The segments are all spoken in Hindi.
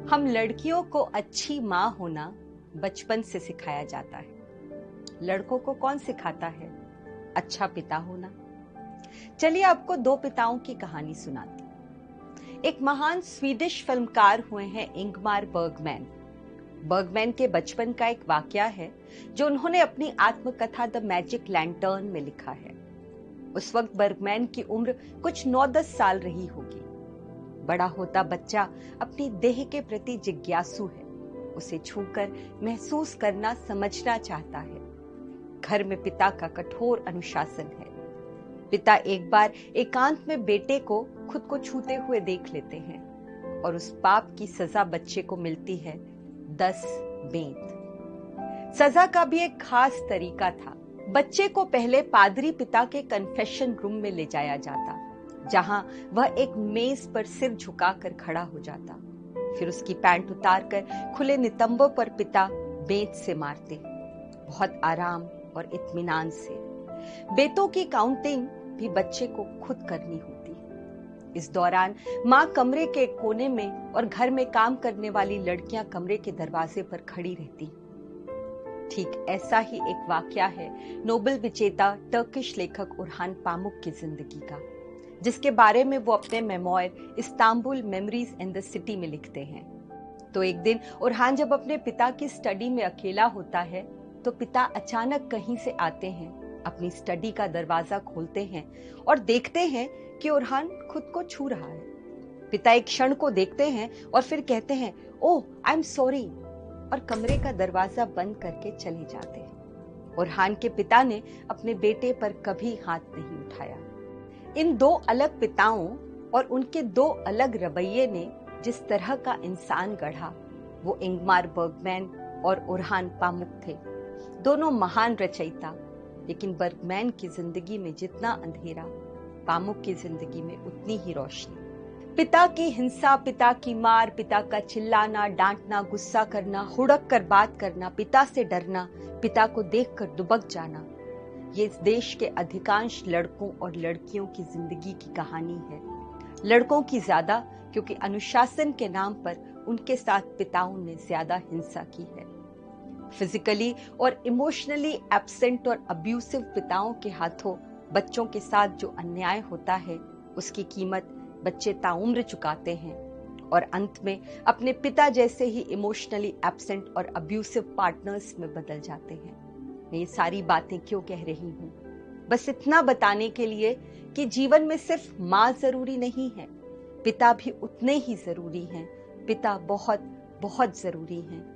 हम लड़कियों को अच्छी माँ होना बचपन से सिखाया जाता है। लड़कों को कौन सिखाता है अच्छा पिता होना? चलिए आपको दो पिताओं की कहानी सुनाती हूं। एक महान स्वीडिश फिल्मकार हुए हैं इंगमार बर्गमैन। बर्गमैन के बचपन का एक वाकया है जो उन्होंने अपनी आत्मकथा द मैजिक लैंटर्न में लिखा है। उस वक्त बर्गमैन की उम्र कुछ 9-10 साल रही होगी। बड़ा होता बच्चा अपनी देह के प्रति जिज्ञासु है, उसे छूकर महसूस करना समझना चाहता है। घर में पिता का कठोर अनुशासन है। पिता एक बार एकांत में बेटे को खुद को छूते हुए देख लेते हैं और उस पाप की सजा बच्चे को मिलती है 10 बेंत। सजा का भी एक खास तरीका था। बच्चे को पहले पादरी पिता के कन्फेशन रूम में ले जाया जाता, जहां वह एक मेज पर सिर झुकाकर खड़ा हो जाता। फिर उसकी पैंट उतारकर खुले नितंबों पर पिता बेंत से मारते, बहुत आराम और इत्मीनान से। बेतों की काउंटिंग भी बच्चे को खुद करनी होती है। इस दौरान माँ कमरे के एक कोने में और घर में काम करने वाली लड़कियां कमरे के दरवाजे पर खड़ी रहती। ठीक ऐसा ही एक वाकया है नोबेल विजेता टर्किश लेखक उरहान पामुक की जिंदगी का, जिसके बारे में वो अपने memoir Istanbul memories in the city में लिखते हैं। तो एक दिन उरहान जब अपने पिता की स्टडी में अकेला होता है तो पिता अचानक कहीं से आते हैं, अपनी स्टडी का दरवाजा खोलते हैं और देखते हैं कि उरहान खुद को छू रहा है। पिता एक क्षण को देखते हैं और फिर कहते हैं, ओह आई एम सॉरी, और कमरे का दरवाजा बंद करके चले जाते हैं। उरहान के पिता ने अपने बेटे पर कभी हाथ नहीं उठाया। इन दो अलग पिताओं और उनके दो अलग रवैये ने जिस तरह का इंसान गढ़ा, वो इंगमार बर्गमैन और उरहान पामुक थे। दोनों महान रचयिता, लेकिन बर्गमैन की जिंदगी में जितना अंधेरा, पामुक की जिंदगी में उतनी ही रोशनी। पिता की हिंसा, पिता की मार, पिता का चिल्लाना, डांटना, गुस्सा करना, हुड़क कर बात करना, पिता से डरना, पिता को देखकर दुबक जाना, ये इस देश के अधिकांश लड़कों और लड़कियों की जिंदगी की कहानी है। लड़कों की ज्यादा, क्योंकि अनुशासन के नाम पर उनके साथ पिताओं ने ज्यादा हिंसा की है। फिजिकली और इमोशनली एब्सेंट और अब्यूसिव पिताओं के हाथों बच्चों के साथ जो अन्याय होता है, उसकी कीमत बच्चे ताउम्र चुकाते हैं और अंत में अपने पिता जैसे ही इमोशनली एब्सेंट और अब्यूसिव पार्टनर्स में बदल जाते हैं। मैं ये सारी बातें क्यों कह रही हूँ? बस इतना बताने के लिए कि जीवन में सिर्फ माँ जरूरी नहीं है, पिता भी उतने ही जरूरी हैं। पिता बहुत बहुत जरूरी हैं।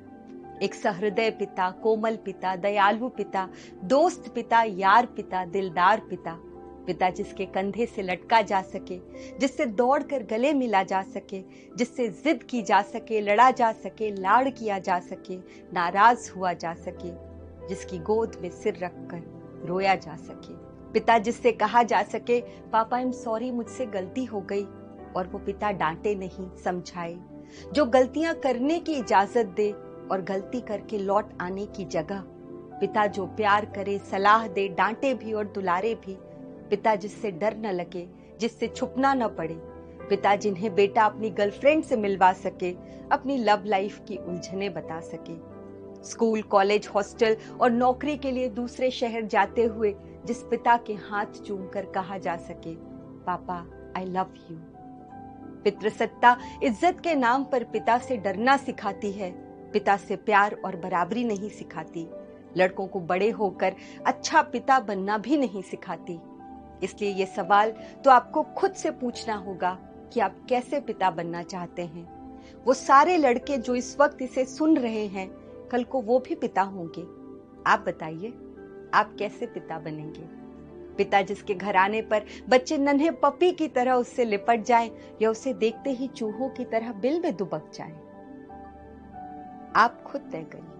एक सहृदय पिता, कोमल पिता, दयालु पिता, दोस्त पिता, यार पिता, दिलदार पिता, पिता जिसके कंधे से लटका जा सके, जिससे दौड़कर गले मिला जा सके, जिससे जिद की जा सके, लड़ा जा सके, लाड़ किया जा सके, नाराज हुआ जा सके, जिसकी गोद में सिर रखकर रोया जा सके। पिता जिससे कहा जा सके, पापा आई एम सॉरी, मुझसे गलती हो गई, और वो पिता डांटे नहीं, समझाए। जो गलतियां करने की इजाजत दे और गलती करके लौट आने की जगह। पिता जो प्यार करे, सलाह दे, डांटे भी और दुलारे भी। पिता जिससे डर न लगे, जिससे छुपना न पड़े। पिता जिन्हें बेटा अपनी गर्लफ्रेंड से मिलवा सके, अपनी लव लाइफ की उलझने बता सके। स्कूल, कॉलेज, हॉस्टल और नौकरी के लिए दूसरे शहर जाते हुए जिस पिता के हाथ चूमकर कहा जा सके, पापा आई लव यू। पितृसत्ता इज्जत के नाम पर पिता से डरना सिखाती है, पिता से प्यार और बराबरी नहीं सिखाती। लड़कों को बड़े होकर अच्छा पिता बनना भी नहीं सिखाती। इसलिए ये सवाल तो आपको खुद से पूछना होगा कि आप कैसे पिता बनना चाहते हैं। वो सारे लड़के जो इस वक्त इसे सुन रहे हैं, कल को वो भी पिता होंगे। आप बताइए, आप कैसे पिता बनेंगे? पिता जिसके घर आने पर बच्चे नन्हे पपी की तरह उससे लिपट जाएं या उसे देखते ही चूहों की तरह बिल में दुबक जाएं। आप खुद तय करिए।